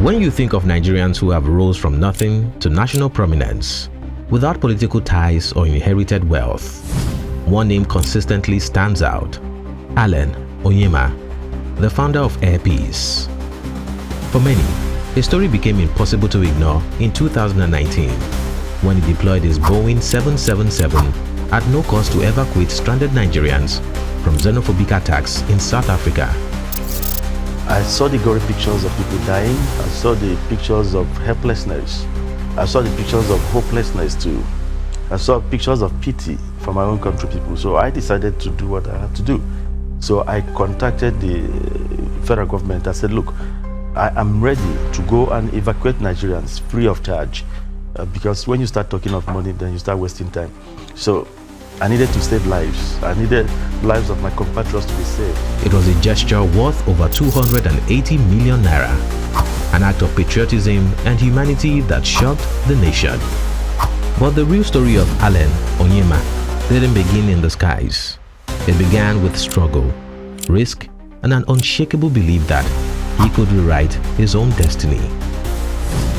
When you think of Nigerians who have rose from nothing to national prominence, without political ties or inherited wealth, one name consistently stands out: Airline Onyema, the founder of Air Peace. For many, his story became impossible to ignore in 2019 when he deployed his Boeing 777 at no cost to evacuate stranded Nigerians from xenophobic attacks in South Africa. I saw the gory pictures of people dying. I saw the pictures of helplessness. I saw the pictures of hopelessness too. I saw pictures of pity for my own country people. So I decided to do what I had to do. So I contacted the federal government. I said, look, I am ready to go and evacuate Nigerians free of charge. Because when you start talking of money, then you start wasting time. So I needed to save lives. I needed lives of my compatriots to be saved. It was a gesture worth over 280 million naira. An act of patriotism and humanity that shocked the nation. But the real story of Airline Onyema didn't begin in the skies. It began with struggle, risk, and an unshakable belief that he could rewrite his own destiny.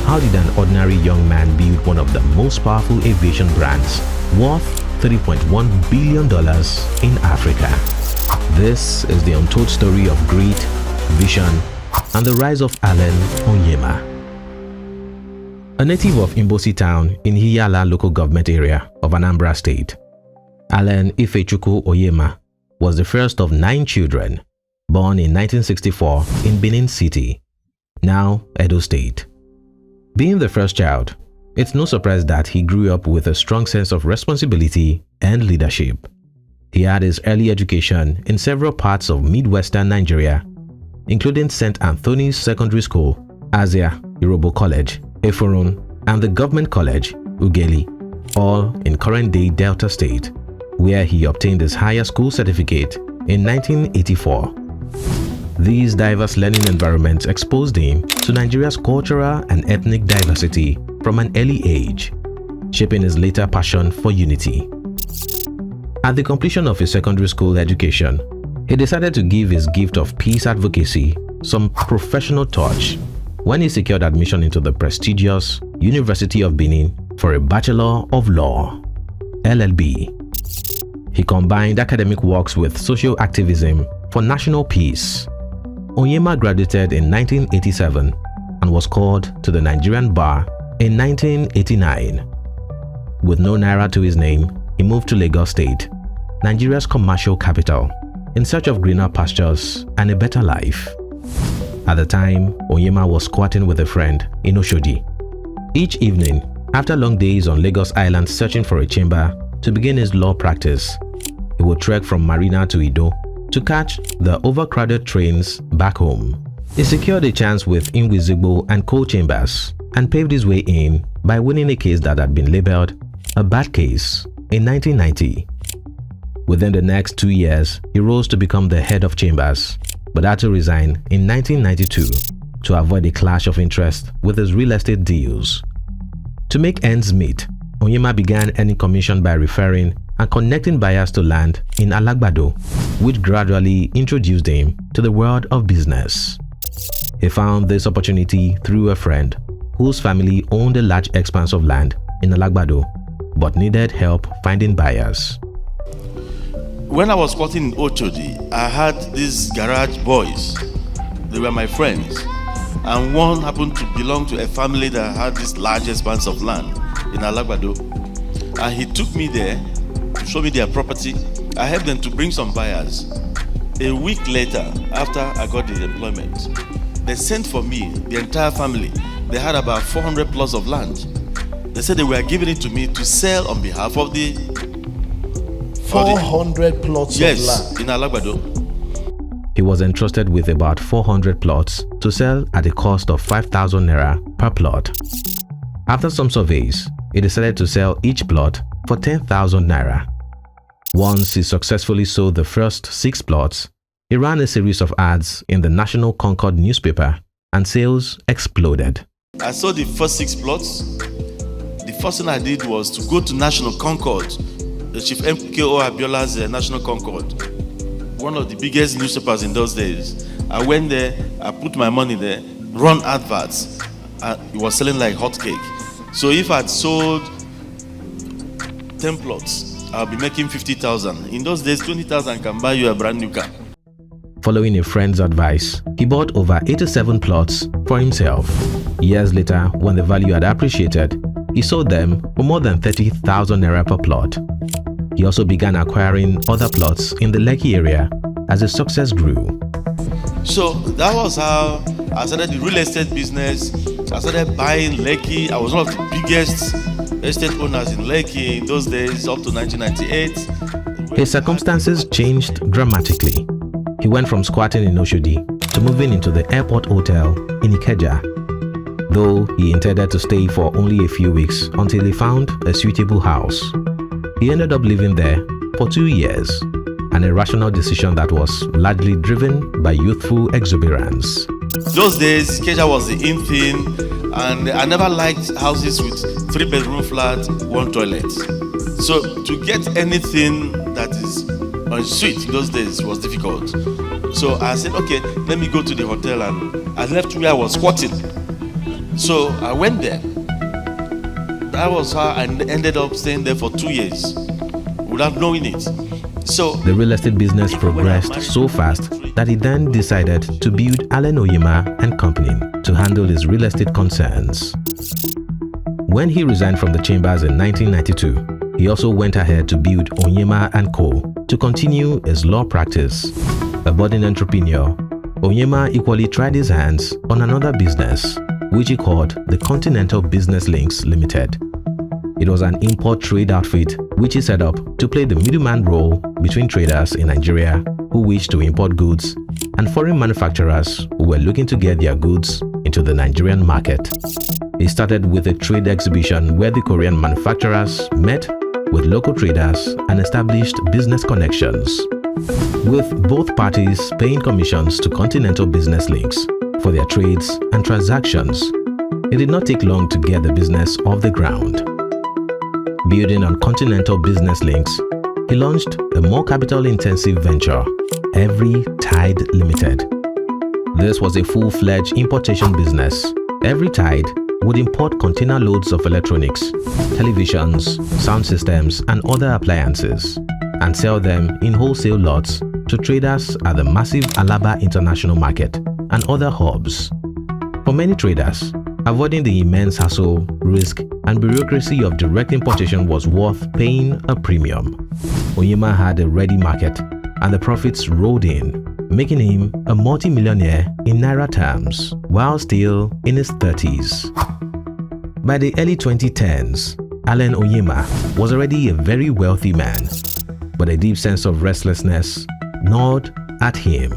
How did an ordinary young man build one of the most powerful aviation brands worth $3.1 billion in Africa? This is the untold story of grit, vision, and the rise of Airline Onyema. A native of Imbosi town in Iyala local government area of Anambra State, Airline Ifechukwu Onyema was the first of 9 children, born in 1964 in Benin City, now Edo State. Being the first child, it's no surprise that he grew up with a strong sense of responsibility and leadership. He had his early education in several parts of Midwestern Nigeria, including St. Anthony's Secondary School, Azia Irobo College, Eforun, and the Government College, Ugeli, all in current-day Delta State, where he obtained his higher school certificate in 1984. These diverse learning environments exposed him to Nigeria's cultural and ethnic diversity from an early age, shaping his later passion for unity. At the completion of his secondary school education, he decided to give his gift of peace advocacy some professional touch when he secured admission into the prestigious University of Benin for a Bachelor of Law, LLB. He combined academic works with social activism for national peace. Onyema graduated in 1987 and was called to the Nigerian bar in 1989. With no naira to his name, he moved to Lagos State, Nigeria's commercial capital, in search of greener pastures and a better life. At the time, Onyema was squatting with a friend in Oshodi. Each evening, after long days on Lagos Island searching for a chamber to begin his law practice, he would trek from Marina to Ido to catch the overcrowded trains back home. He secured a chance with Inwizigbo and Coal Chambers and paved his way in by winning a case that had been labeled a bad case in 1990. Within the next 2 years, he rose to become the head of Chambers, but had to resign in 1992 to avoid a clash of interest with his real estate deals. To make ends meet, Onyema began earning commission by referring and connecting buyers to land in Alagbado, which gradually introduced him to the world of business. He found this opportunity through a friend whose family owned a large expanse of land in Alagbado but needed help finding buyers. When I was squatting in Ochodi, I had these garage boys. They were my friends. And one happened to belong to a family that had this large expanse of land in Alagbado. And he took me there to show me their property. I helped them to bring some buyers. A week later, after I got the employment, they sent for me, the entire family. They had about 400 plots of land. They said they were giving it to me to sell on behalf of the 400 plots of land? Yes, in Alagbado. He was entrusted with about 400 plots to sell at a cost of 5,000 naira per plot. After some surveys, he decided to sell each plot for 10,000 naira. Once he successfully sold the first 6 plots, he ran a series of ads in the National Concord newspaper and sales exploded. I sold the first 6 plots. The first thing I did was to go to National Concord, the Chief MKO Abiola's National Concord, one of the biggest newspapers in those days. I went there, I put my money there, run adverts. It was selling like hotcake. So if I'd sold 10 plots, I'll be making 50,000. In those days, 20,000 can buy you a brand new car. Following a friend's advice, he bought over 87 plots for himself. Years later, when the value had appreciated, he sold them for more than 30,000 naira per plot. He also began acquiring other plots in the Lekki area as his success grew. So that was how I started the real estate business. So I started buying Lekki. I was one of the biggest estate owners in Lekki in those days, up to 1998. His circumstances changed dramatically. He went from squatting in Oshodi to moving into the airport hotel in Ikeja. Though he intended to stay for only a few weeks until he found a suitable house. He ended up living there for 2 years, an irrational decision that was largely driven by youthful exuberance. Those days, Ikeja was the in thing, and I never liked houses with 3-bedroom flat, 1 toilet. So to get anything that is en suite those days was difficult. So I said, okay, let me go to the hotel, and I left where I was squatting. So I went there. That was how I ended up staying there for 2 years without knowing it. So the real estate business progressed so fast that he then decided to build Airline Onyema and Company to handle his real estate concerns. When he resigned from the chambers in 1992, he also went ahead to build Onyema and Co. to continue his law practice. A budding entrepreneur, Onyema equally tried his hands on another business, which he called the Continental Business Links Limited. It was an import trade outfit which he set up to play the middleman role between traders in Nigeria who wished to import goods and foreign manufacturers who were looking to get their goods into the Nigerian market. He started with a trade exhibition where the Korean manufacturers met with local traders and established business connections, with both parties paying commissions to Continental Business Links for their trades and transactions. It did not take long to get the business off the ground. Building on Continental Business Links, he launched a more capital-intensive venture, Every Tide Limited. This was a full-fledged importation business. Every Tide would import container loads of electronics, televisions, sound systems, and other appliances, and sell them in wholesale lots to traders at the massive Alaba International Market and other hubs. For many traders, avoiding the immense hassle, risk, and bureaucracy of direct importation was worth paying a premium. Onyema had a ready market, and the profits rolled in, making him a multi-millionaire in Naira terms, while still in his 30s. By the early 2010s, Airline Onyema was already a very wealthy man, but a deep sense of restlessness gnawed at him.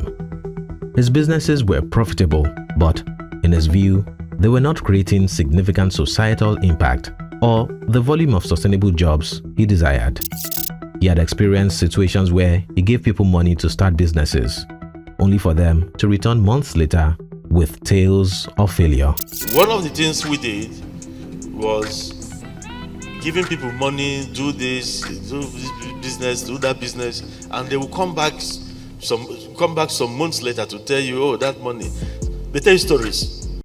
His businesses were profitable, but in his view, they were not creating significant societal impact or the volume of sustainable jobs he desired. He had experienced situations where he gave people money to start businesses, only for them to return months later with tales of failure. one of the things we did was giving people money, do this business, do that business, and they will come back some months later to tell you, oh, that money. They tell you stories.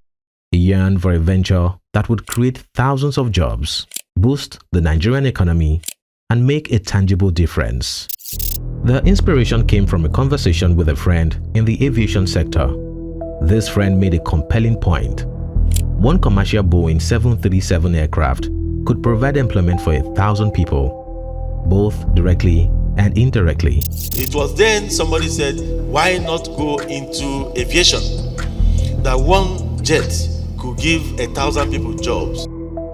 He yearned for a venture that would create thousands of jobs, boost the Nigerian economy, and make a tangible difference. The inspiration came from a conversation with a friend in the aviation sector. This friend made a compelling point. One commercial Boeing 737 aircraft could provide employment for 1,000 people, both directly and indirectly. It was then somebody said, why not go into aviation? That one jet could give 1,000 people jobs.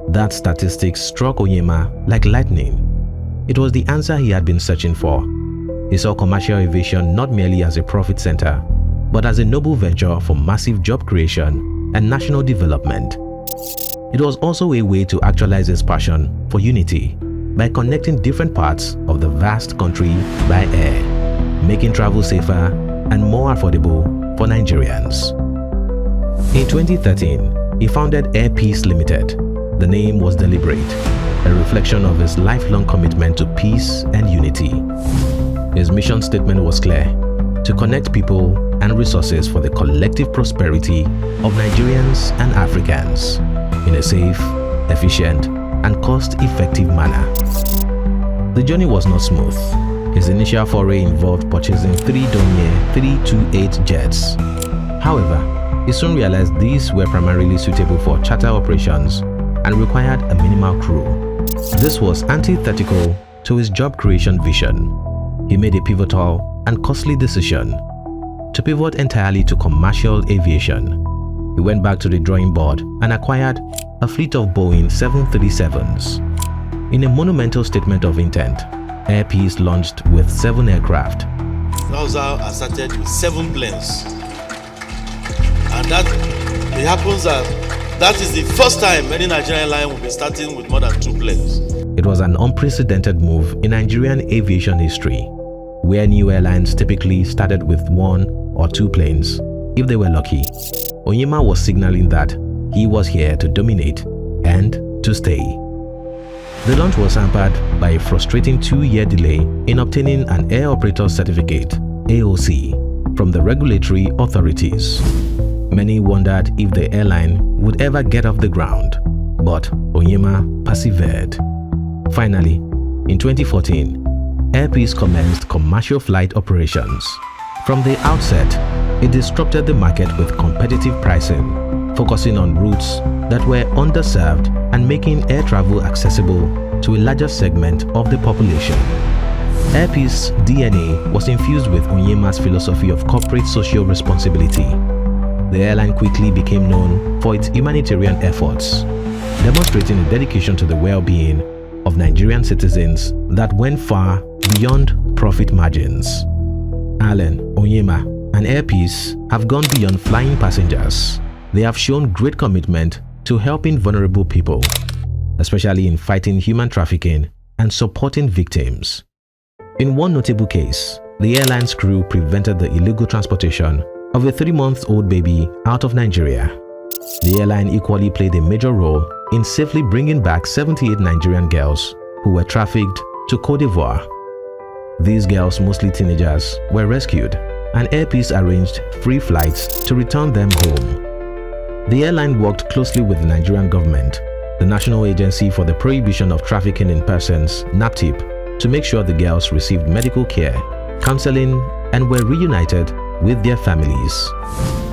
That statistic struck Onyema like lightning. It was the answer he had been searching for. He saw commercial aviation not merely as a profit center, but as a noble venture for massive job creation and national development. It was also a way to actualize his passion for unity by connecting different parts of the vast country by air, making travel safer and more affordable for Nigerians. In 2013, he founded Air Peace Limited. The name was deliberate, a reflection of his lifelong commitment to peace and unity. His mission statement was clear: to connect people and resources for the collective prosperity of Nigerians and Africans in a safe, efficient, and cost-effective manner. The journey was not smooth. His initial foray involved purchasing 3 Dornier 328 jets. However, he soon realized these were primarily suitable for charter operations and required a minimal crew. This was antithetical to his job creation vision. He made a pivotal and costly decision to pivot entirely to commercial aviation. He went back to the drawing board and acquired a fleet of Boeing 737s. In a monumental statement of intent, Air Peace launched with 7 aircraft. That was how I started with 7 planes. And it happens that is the first time any Nigerian airline will be starting with more than 2 planes. It was an unprecedented move in Nigerian aviation history, where new airlines typically started with 1 or 2 planes, if they were lucky. Onyema was signaling that he was here to dominate and to stay. The launch was hampered by a frustrating 2-year delay in obtaining an Air Operator Certificate, AOC, from the regulatory authorities. Many wondered if the airline would ever get off the ground, but Onyema persevered. Finally, in 2014, Air Peace commenced commercial flight operations. From the outset, it disrupted the market with competitive pricing, focusing on routes that were underserved and making air travel accessible to a larger segment of the population. Air Peace's DNA was infused with Onyema's philosophy of corporate social responsibility. The airline quickly became known for its humanitarian efforts, demonstrating a dedication to the well-being of Nigerian citizens that went far beyond profit margins. Airline, Onyema, and Air Peace have gone beyond flying passengers. They have shown great commitment to helping vulnerable people, especially in fighting human trafficking and supporting victims. In one notable case, the airline's crew prevented the illegal transportation of a 3-month-old baby out of Nigeria. The airline equally played a major role in safely bringing back 78 Nigerian girls who were trafficked to Côte d'Ivoire. These girls, mostly teenagers, were rescued, and Air Peace arranged free flights to return them home. The airline worked closely with the Nigerian government, the National Agency for the Prohibition of Trafficking in Persons, NAPTIP, to make sure the girls received medical care, counseling, and were reunited with their families.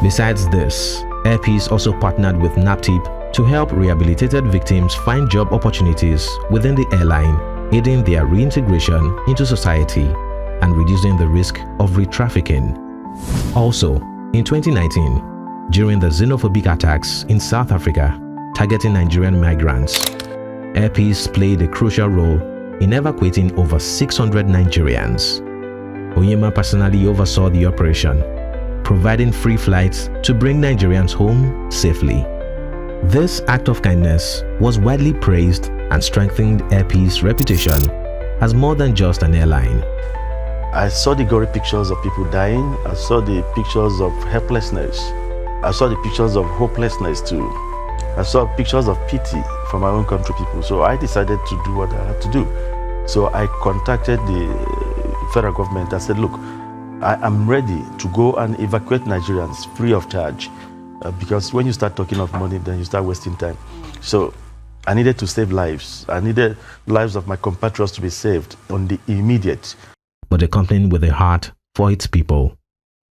Besides this, Air Peace also partnered with NAPTIP to help rehabilitated victims find job opportunities within the airline, aiding their reintegration into society and reducing the risk of re-trafficking. Also, in 2019, during the xenophobic attacks in South Africa targeting Nigerian migrants, Air Peace played a crucial role in evacuating over 600 Nigerians. Onyema personally oversaw the operation, providing free flights to bring Nigerians home safely. This act of kindness was widely praised and strengthened Air Peace's reputation as more than just an airline. I saw the gory pictures of people dying. I saw the pictures of helplessness. I saw the pictures of hopelessness too. I saw pictures of pity from my own country people. So I decided to do what I had to do. So I contacted the federal government. I said, look, I am ready to go and evacuate Nigerians free of charge. Because when you start talking of money, then you start wasting time. So I needed to save lives. I needed lives of my compatriots to be saved on the immediate. But a company with a heart for its people.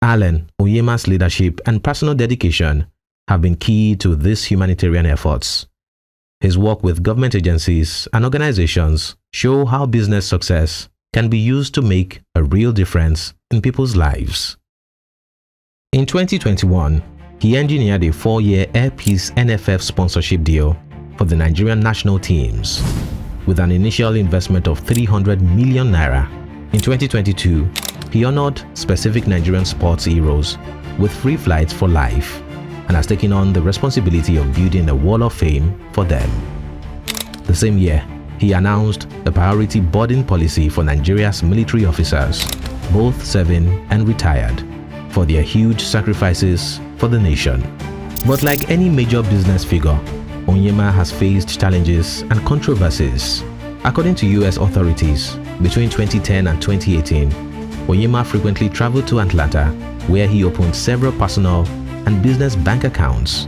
Airline, Onyema's leadership and personal dedication have been key to these humanitarian efforts. His work with government agencies and organizations show how business success can be used to make a real difference in people's lives. In 2021, he engineered a 4-year Air Peace NFF sponsorship deal for the Nigerian national teams. With an initial investment of 300 million naira, in 2022, he honored specific Nigerian sports heroes with free flights for life and has taken on the responsibility of building a wall of fame for them. The same year, he announced a priority boarding policy for Nigeria's military officers, both serving and retired, for their huge sacrifices for the nation. But like any major business figure, Onyema has faced challenges and controversies. According to US authorities, between 2010 and 2018, Onyema frequently traveled to Atlanta, where he opened several personal and business bank accounts.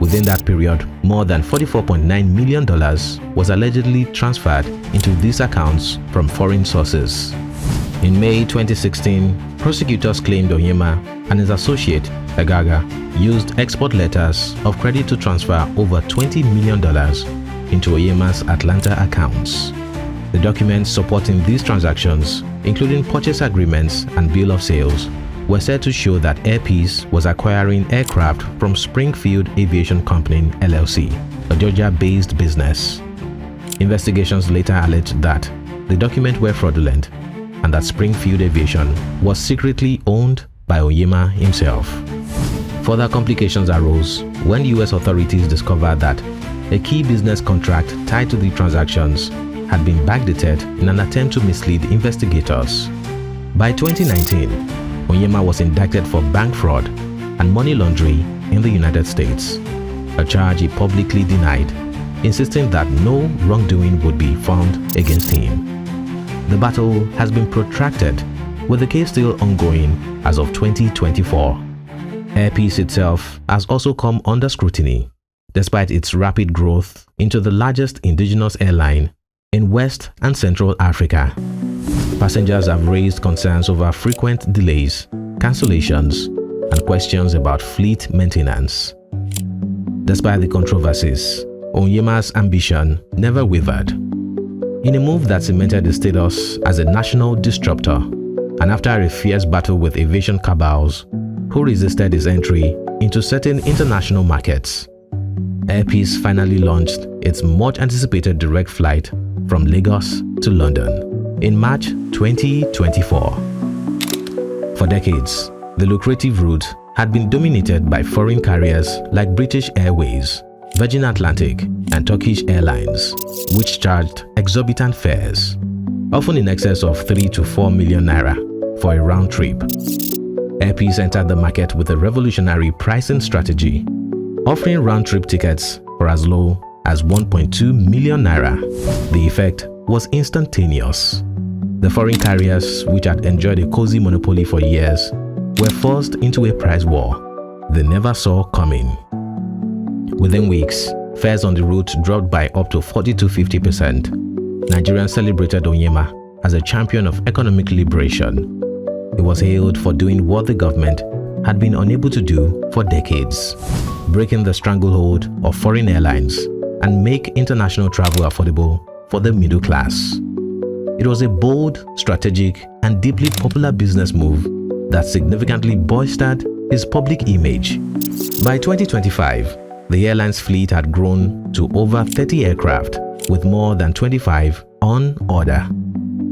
Within that period, more than $44.9 million was allegedly transferred into these accounts from foreign sources. In May 2016, prosecutors claimed Onyema and his associate, Agaga, used export letters of credit to transfer over $20 million into Onyema's Atlanta accounts. The documents supporting these transactions, including purchase agreements and bill of sales, were said to show that Air Peace was acquiring aircraft from Springfield Aviation Company, LLC, a Georgia-based business. Investigations later alleged that the documents were fraudulent and that Springfield Aviation was secretly owned by Onyema himself. Further complications arose when U.S. authorities discovered that a key business contract tied to the transactions had been backdated in an attempt to mislead investigators. By 2019, Onyema was indicted for bank fraud and money laundering in the United States, a charge he publicly denied, insisting that no wrongdoing would be found against him. The battle has been protracted, with the case still ongoing as of 2024. Air Peace itself has also come under scrutiny, despite its rapid growth into the largest indigenous airline in West and Central Africa. Passengers have raised concerns over frequent delays, cancellations, and questions about fleet maintenance. Despite the controversies, Onyema's ambition never wavered. In a move that cemented his status as a national disruptor, and after a fierce battle with aviation cabals who resisted his entry into certain international markets, Air Peace finally launched its much-anticipated direct flight from Lagos to London in March 2024. For decades, the lucrative route had been dominated by foreign carriers like British Airways, Virgin Atlantic, and Turkish Airlines, which charged exorbitant fares, often in excess of 3 to 4 million naira for a round trip. Air Peace entered the market with a revolutionary pricing strategy, offering round-trip tickets for as low as 1.2 million naira. The effect was instantaneous. The foreign carriers, which had enjoyed a cozy monopoly for years, were forced into a price war they never saw coming. Within weeks, fares on the route dropped by up to 40 to 50%. Nigerians celebrated Onyema as a champion of economic liberation. He was hailed for doing what the government had been unable to do for decades, breaking the stranglehold of foreign airlines and make international travel affordable for the middle class. It was a bold, strategic, and deeply popular business move that significantly bolstered his public image. By 2025, the airline's fleet had grown to over 30 aircraft, with more than 25 on order,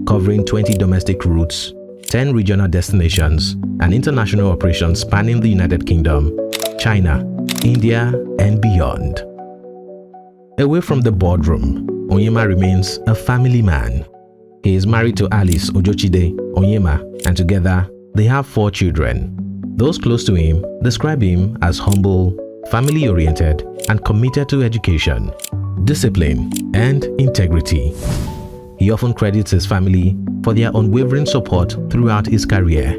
covering 20 domestic routes, 10 regional destinations, and international operations spanning the United Kingdom, China, India, and beyond. Away from the boardroom, Onyema remains a family man. He is married to Alice Ojochide Onyema, and together they have 4 children. Those close to him describe him as humble, family-oriented, and committed to education, discipline, and integrity. He often credits his family for their unwavering support throughout his career.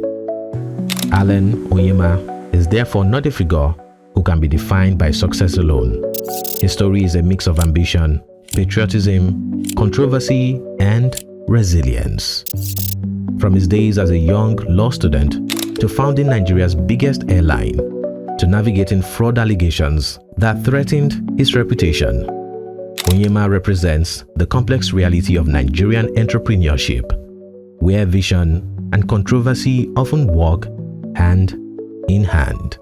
Alan Onyema is therefore not a figure who can be defined by success alone. His story is a mix of ambition, patriotism, controversy, and resilience. From his days as a young law student to founding Nigeria's biggest airline, to navigating fraud allegations that threatened his reputation, Onyema represents the complex reality of Nigerian entrepreneurship, where vision and controversy often walk hand in hand.